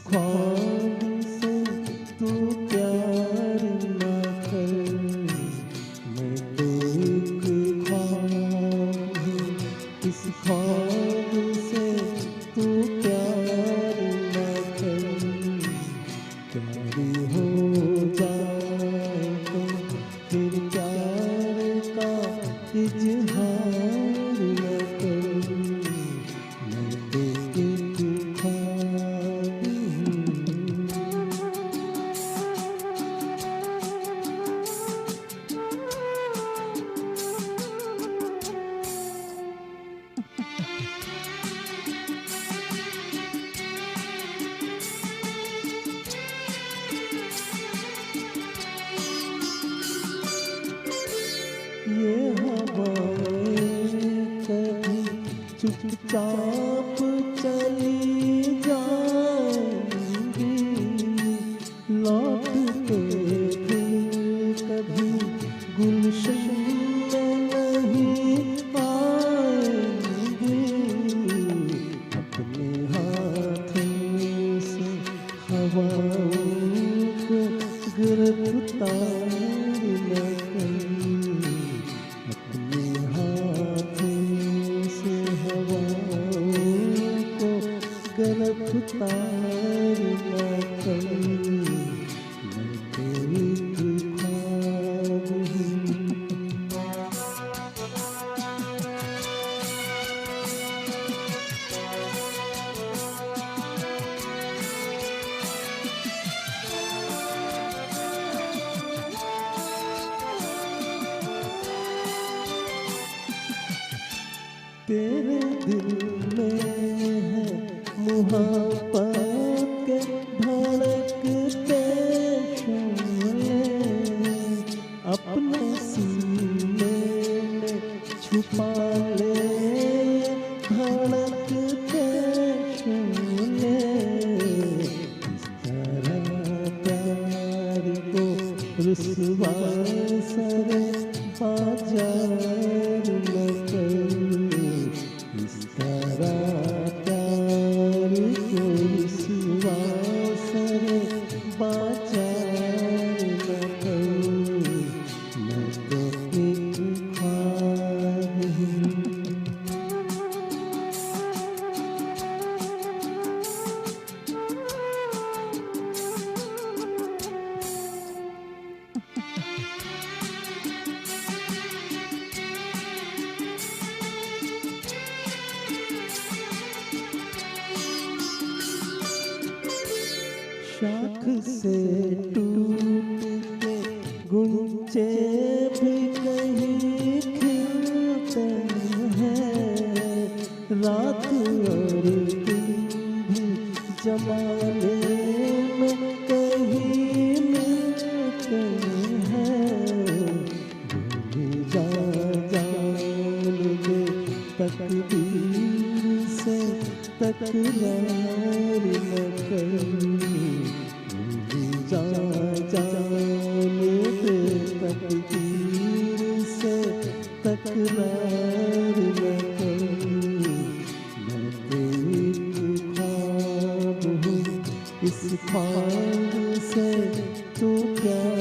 ख्वाब से तू प्यार ना कर, मैं तो एक ख्वाब हूँ। इस ख्वाब से तू प्यार ना कर, प्यारी हो जाए तो फिर प्यार का इजहार न कर, मैं तो एक ख्वाब हूँ। ये हवाएं कभी चुपचाप चली जाएंगी, लौट के फिर कभी गुलशन में नहीं आएंगी। अपने हाथों से हवाओं को गिरफ्तार न कर, अपने हाथों से हवाओं को गिरफ्तार न कर, मैं तो एक ख्वाब हूँ। तेरे दिल में है मुहब्बत के धड़कते शोले, अपने सीने में छुपा ले धड़कते शोले। इस तरह प्यार को रुसवा सरे बाजार न कर, इस तरह प्यार को रुसवा सरे बाजार न कर, मैं तो एक ख्वाब हूँ। शाख से टूट के गुंचे भी कहीं खिलते हैं, रात और दिन भी जमाने में कहीं मिलते हैं। भूल जा जान दे तकदीर से तकरार न कर, भूल जा जान दे तकदीर से तकरार न कर, मैं तो एक ख्वाब हूँ। इस ख्वाब से तू प्यार